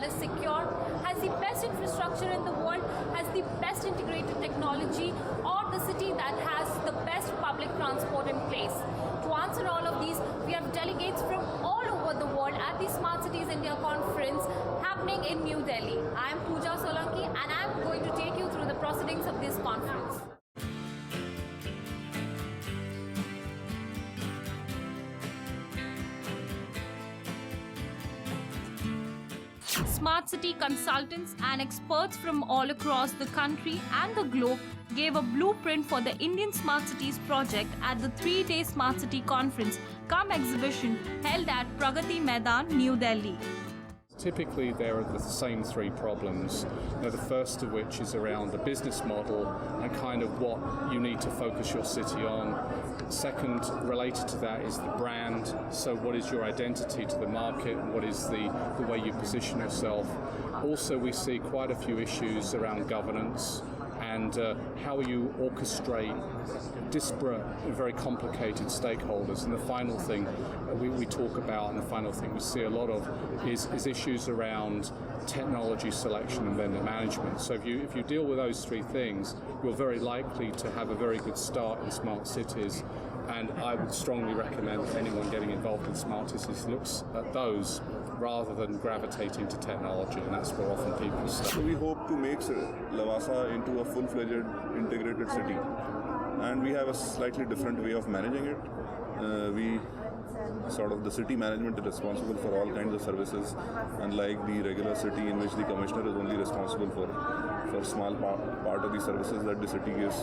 is secure, has the best infrastructure in the world, has the best integrated technology, or the city that has the best public transport in place? To answer all of these, we have delegates from all over the world at the Smart Cities India conference happening in New Delhi. I am Pooja Solanki and I am going to take you through the proceedings of this conference. Smart City consultants and experts from all across the country and the globe gave a blueprint for the Indian Smart Cities project at the 3-day Smart City Conference cum exhibition held at Pragati Maidan, New Delhi. Typically, there are the same three problems. The first of which is around the business model and kind of what you need to focus your city on. Second, related to that, is the brand. So what is your identity to the market? What is the way you position yourself? Also, we see quite a few issues around governance and how you orchestrate disparate and very complicated stakeholders. And the final thing we talk about, and the final thing we see a lot of, is issues around technology selection and vendor management. So if you deal with those three things, you're very likely to have a very good start in smart cities. And I would strongly recommend that anyone getting involved in smart cities looks at those rather than gravitating to technology, and that's where often people start. So we hope to make Lavasa into a full-fledged integrated city, and we have a slightly different way of managing it. The city management is responsible for all kinds of services, unlike the regular city in which the commissioner is only responsible for small part of the services that the city gives,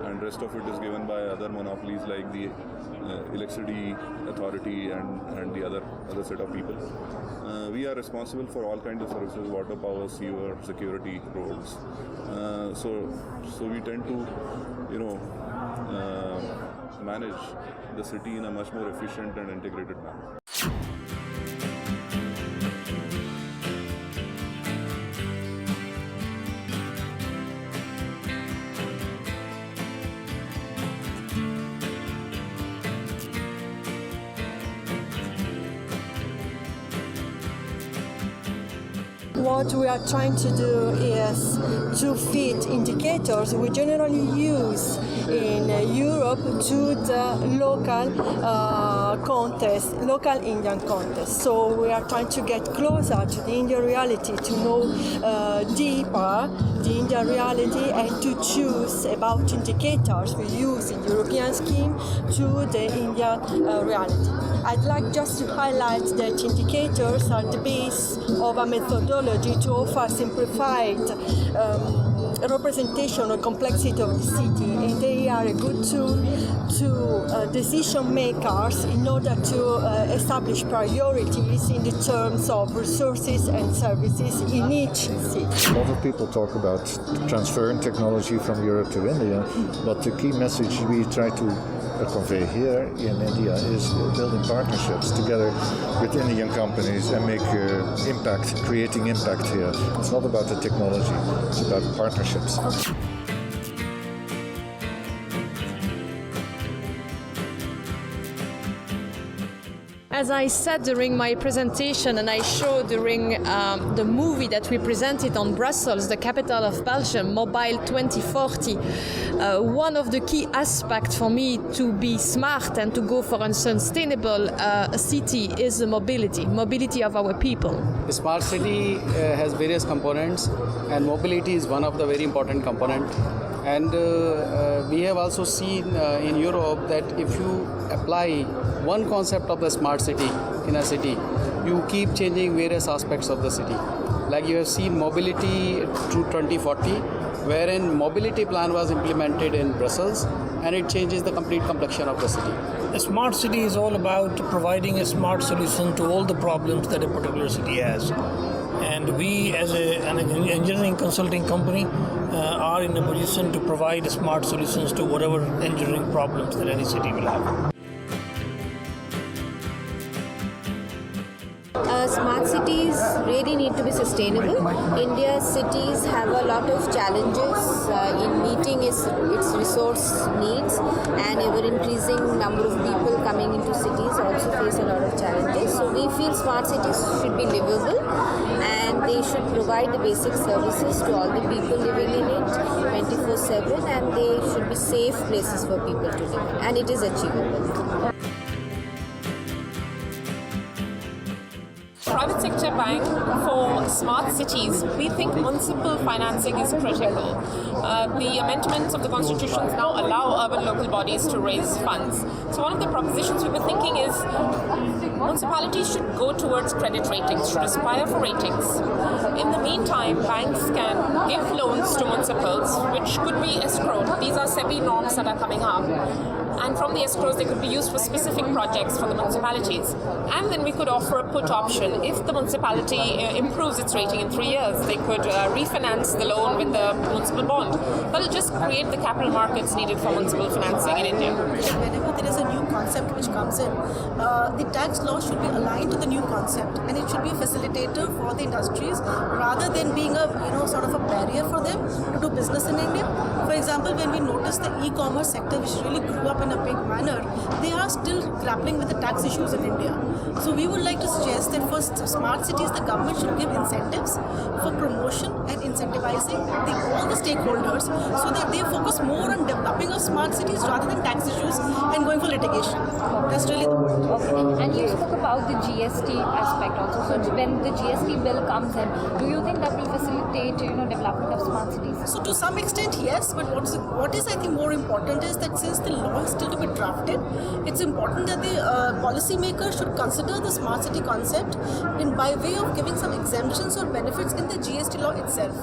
and rest of it is given by other monopolies like the electricity authority and the other set of people. We are responsible for all kinds of services: water, power, sewer, security, roads. So we tend to, manage the city in a much more efficient and integrated manner. What we are trying to do is to fit indicators we generally use in Europe to the local local Indian context. So we are trying to get closer to the Indian reality, to know deeper the Indian reality, and to choose about indicators we use in European scheme to the Indian reality. I'd like just to highlight that indicators are the base of a methodology to offer simplified representation of complexity of the city, and they are a good tool to decision makers in order to establish priorities in the terms of resources and services in each city. A lot of people talk about transferring technology from Europe to India, but the key message we try to convey here in India is building partnerships together with Indian companies and make creating impact here. It's not about the technology, it's about partnerships. As I said during my presentation, and I showed during the movie that we presented on Brussels, the capital of Belgium, Mobile 2040, one of the key aspects for me to be smart and to go for a sustainable city is the mobility of our people. The smart city has various components, and mobility is one of the very important components. And we have also seen in Europe that if you apply one concept of the smart city in a city, you keep changing various aspects of the city. Like you have seen mobility to 2040, wherein mobility plan was implemented in Brussels, and it changes the complete complexion of the city. A smart city is all about providing a smart solution to all the problems that a particular city has. And we, as an engineering consulting company, are in a position to provide smart solutions to whatever engineering problems that any city will have. Smart cities really need to be sustainable. India's cities have a lot of challenges in meeting its resource needs, and ever increasing number of people coming into cities also face a lot of challenges. So we feel smart cities should be livable, and they should provide the basic services to all the people living in it 24/7, and they should be safe places for people to live in, and it is achievable. Private sector bank for smart cities, we think municipal financing is critical. The amendments of the constitutions now allow urban local bodies to raise funds. So one of the propositions we were thinking is municipalities should go towards credit ratings, should aspire for ratings. In the meantime, banks can give loans to municipals, which could be escrowed. These are SEBI norms that are coming up. And from the escrows, they could be used for specific projects for the municipalities. And then we could offer a put option. If the municipality improves its rating in 3 years, they could refinance the loan with the municipal bond. That will just create the capital markets needed for municipal financing in India. Whenever there is a new concept which comes in, the tax law should be aligned to the new concept, and it should be a facilitator for the industries rather than being a sort of a barrier for them to do business in India. For example, when we notice the e-commerce sector, which really grew up in a big manner, they are still grappling with the tax issues in India. So we would like to suggest that for smart cities, the government should give incentives for promotion and incentivizing all the stakeholders so that they focus more on developing of smart cities rather than tax issues and going for litigation. That's really the point. Okay. And you spoke about the GST aspect also. So when the GST bill comes in, do you think that will facilitate development of smart cities? So to some extent, yes. But what is I think more important is that since the law is still to be drafted, it's important that the policymakers should consider the smart city concept by way of giving some exemptions or benefits in the GST law itself.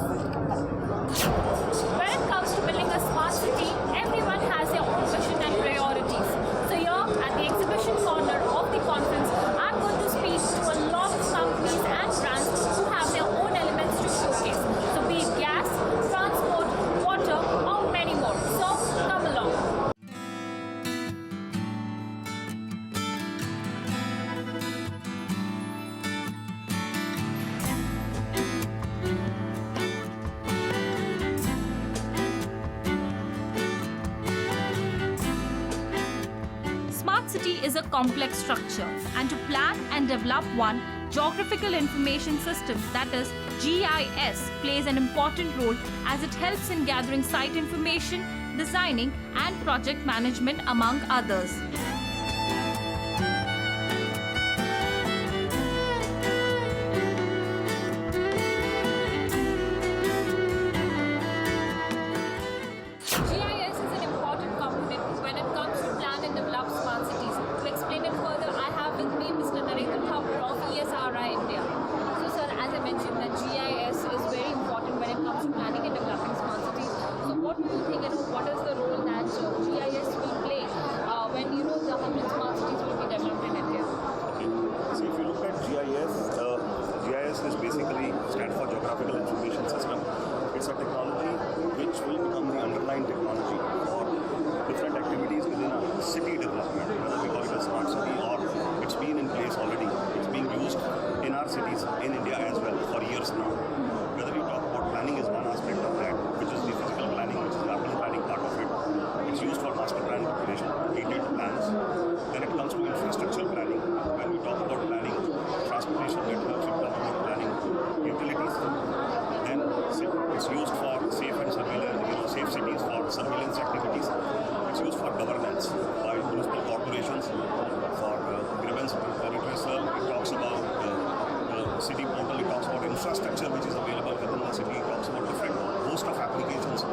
When it comes to building a smart city, everyone has their own vision and priorities. So here at the exhibition corner of the conference, I'm going to speak to a lot of companies and brands who have their own elements to showcase. So be it gas, transport, water, or many more. So come along. Smart city is a complex structure, and to plan and develop one, Geographical Information System, that is GIS, plays an important role as it helps in gathering site information, designing and project management among others. GIS is an important component when it comes to plan and develop smart cities. To explain it further, I have with me Mr. Narendra Thakur of ESRI India. So sir, as I mentioned that GIS is very important when it comes to planning and developing smart cities. So what do you think, what is the role that GIS will play when the 100 smart cities will be developed in India? Okay. So if you look at GIS, GIS is basically stands for Geographical Information System. It's a technology which will become the underlying technology for different activities within a city development, whether we call it a smart city or it's been in place already. It's being used in our cities in India as well for years now. Whether you talk about planning is one aspect of that, which is the physical planning, which is the urban planning part of it. It's used for master plan preparation, detailed plans. Then it comes to infrastructure planning. When we talk about planning, transportation networks, we talk about planning utilities. Then it's used for safe and surveillance, safe cities for surveillance activities. It's used for governance by municipal corporations for grievance redressal. It talks about the city portal. It talks about infrastructure which is available within the city. It talks about different host of applications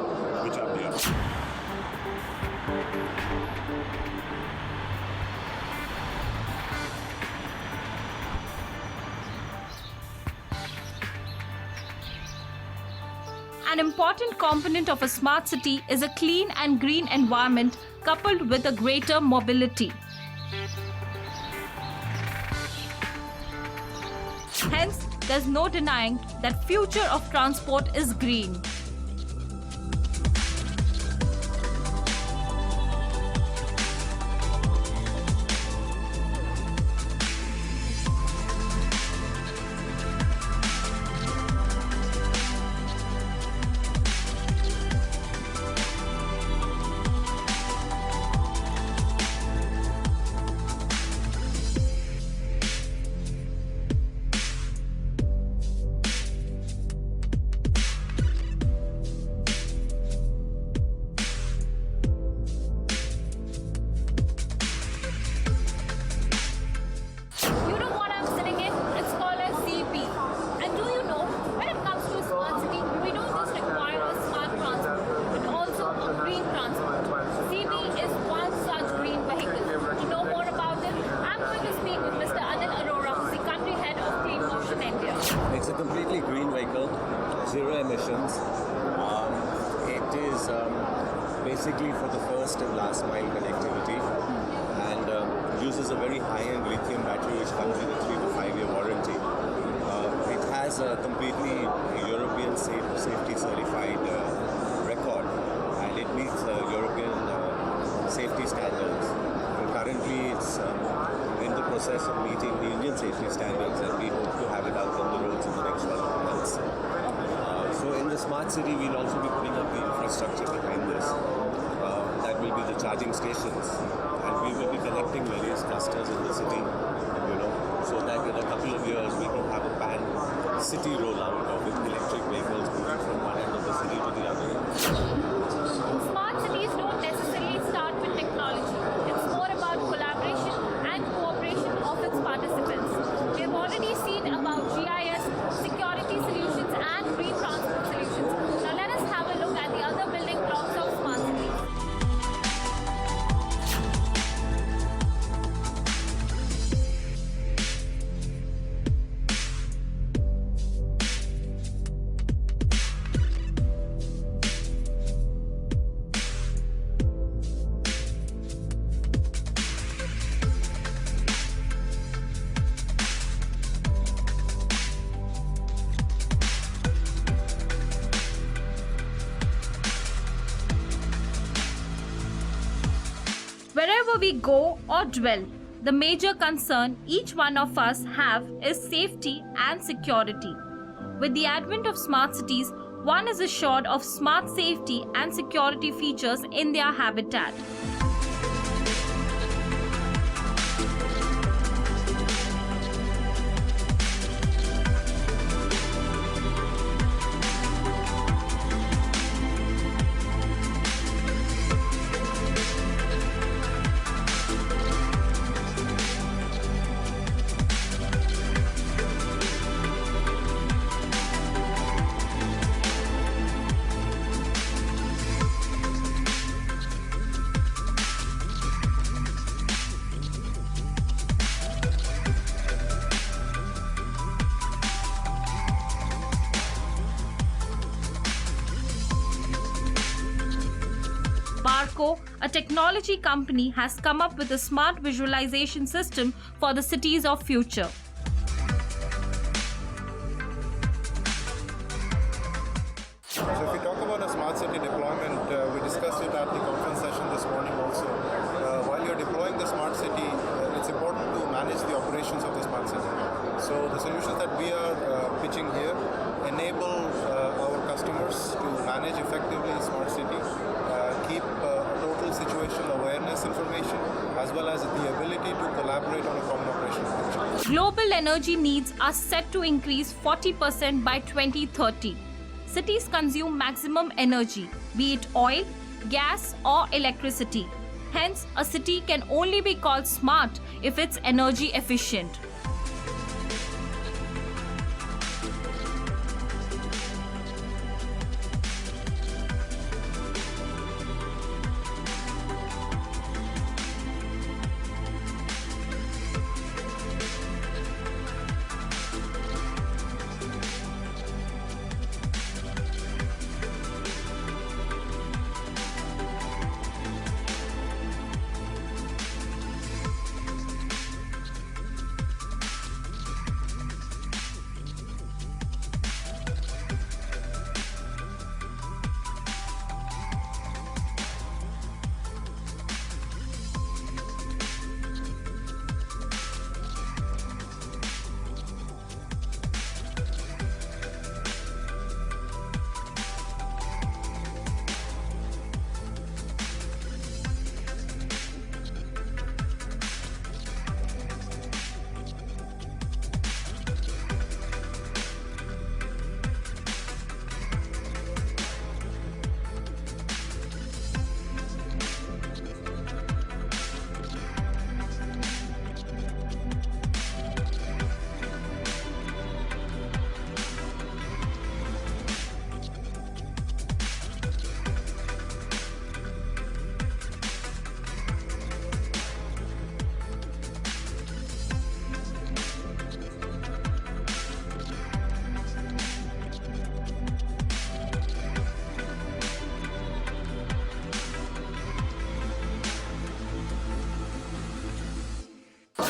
which are there. An important component of a smart city is a clean and green environment coupled with a greater mobility. Hence, there's no denying that future of transport is green. completely green vehicle, zero emissions. It is basically for the first and last mile connectivity, and uses a very high-end lithium battery which comes with a 3 to 5 year warranty. It has a completely European safety certified record, and it meets European safety standards. And currently it's in the process of meeting the Indian safety standards, and we hope to have it out on the roads in the next 12 months. So in the smart city, we'll also be putting up the infrastructure behind this. That will be the charging stations, and we will be connecting various clusters in the city, so that in a couple of years we can have a pan-city rollout of electric vehicles moving from one end of the city to the other. Smart cities don't necessarily start with technology. It's more about collaboration and cooperation of its participants. We have already seen about GIS, security solutions and green transport solutions. Now let us have a look at the other building blocks of smart cities. Wherever we go or dwell, the major concern each one of us have is safety and security. With the advent of smart cities, one is assured of smart safety and security features in their habitat. A technology company has come up with a smart visualization system for the cities of future. So if we talk about a smart city deployment, we discussed it at the conference session this morning also. While you're deploying the smart city, it's important to manage the operations of the smart city. So the solutions that we are pitching here enable our customers to manage effectively a smart city, keep total situational awareness information, as well as the ability to collaborate on a common operational picture. Global energy needs are set to increase 40% by 2030. Cities consume maximum energy, be it oil, gas or electricity. Hence, a city can only be called smart if it's energy efficient.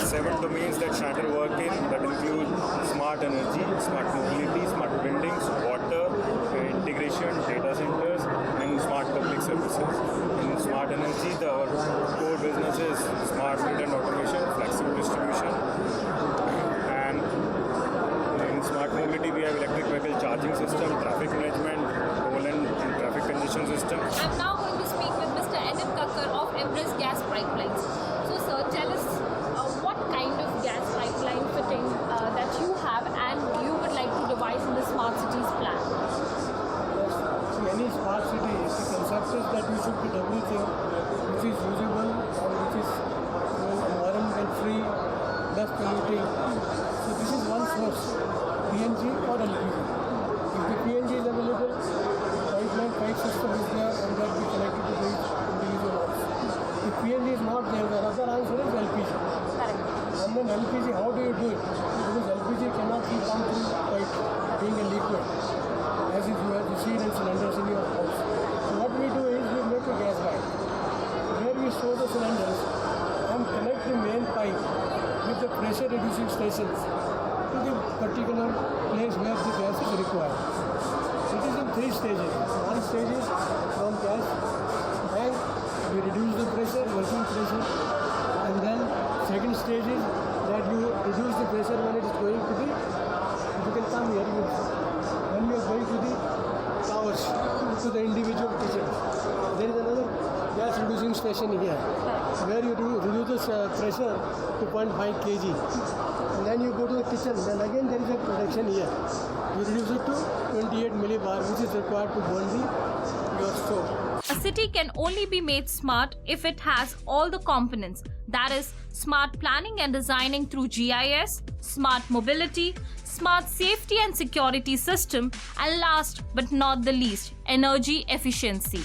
7 domains that Shatter work in that include smart energy, smart mobility, smart buildings, water, integration, data centers, and smart public services. In smart energy, our core business is smart grid and automation, flexible distribution, and in smart mobility, we have electric vehicle charging system, traffic management, toll and traffic congestion system. I'm now going to speak with Mr. N.M. Kakkar of Empress Gas Pipelines. So, sir, tell us what kind of gas pipeline fitting that you have and you would like to devise in the Smart Cities plan. Yes. See, any smart city, the concept is that you should be everything which is usable or which is environment free, less polluting. So this is one source, PNG or LPG. If the PNG is available, pipe system is there and that be connected to the individual house. If PNG is not there, the other answer is LPG. Correct. And then LPG, how do you do it? Because LPG cannot be pumped through pipe, being a liquid, as if you have the seed and cylinders in your house. So what we do is we make a gas bag. Where we store the cylinders and connect the main pipe with the pressure reducing stations to the particular place where the gas is required. It is in 3 stages. One stage is from gas and we reduce the pressure, working pressure, and then second stage is that you reduce the pressure when it is going to the, you can come here, when you are going to the towers, to the individual kitchens. There is another gas reducing station here, where you reduce the pressure to 0.5 kg. And then you go to the kitchen, then again there is a production here. You reduce it to 28 millibar, which is required to burn your stove. A city can only be made smart if it has all the components, that is, smart planning and designing through GIS, smart mobility, smart safety and security system, and last but not the least, energy efficiency.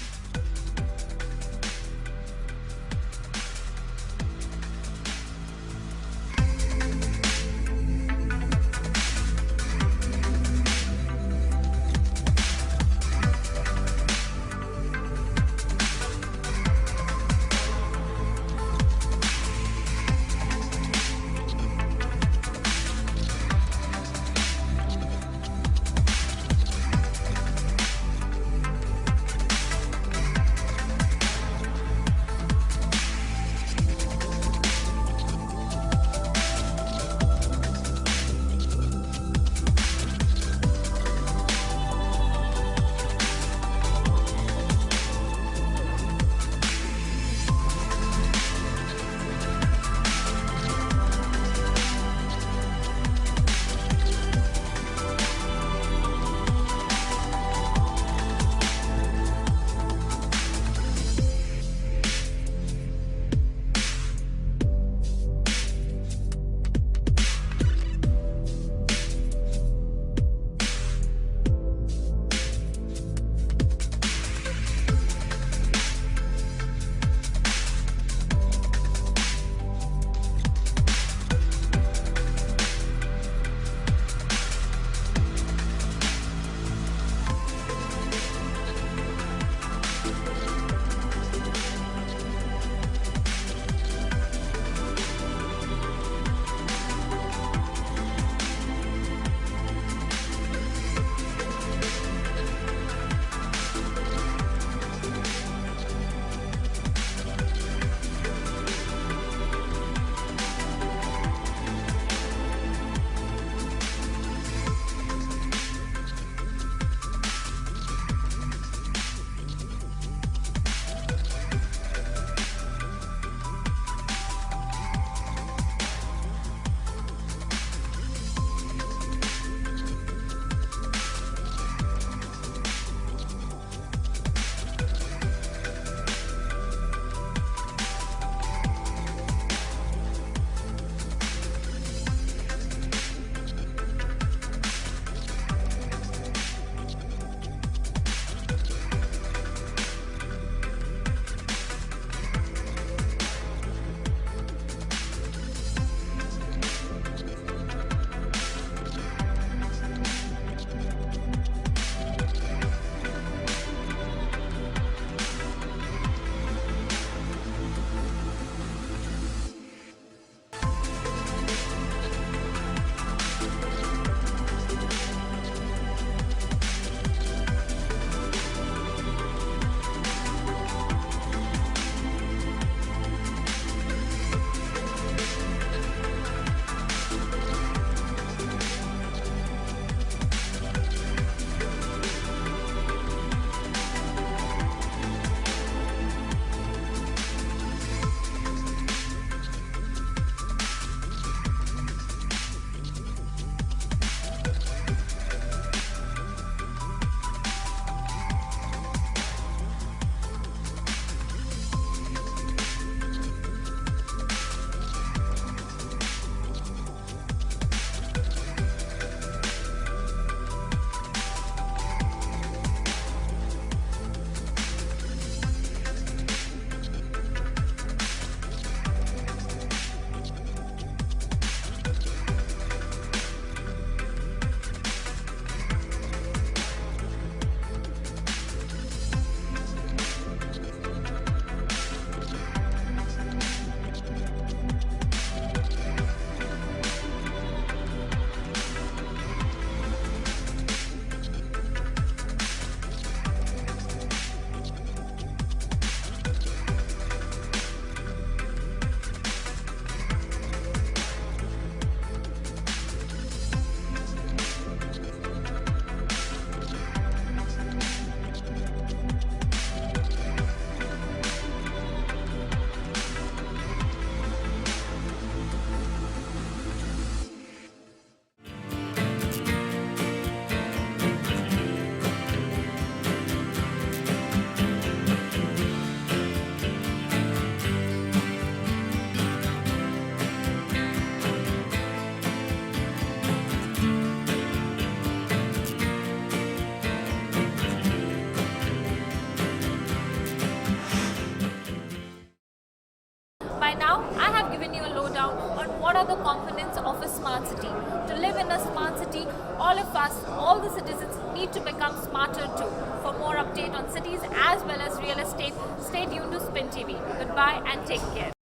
By now, I have given you a lowdown on what are the components of a smart city. To live in a smart city, all of us, all the citizens need to become smarter too. For more update on cities as well as real estate, stay tuned to Spin TV. Goodbye and take care.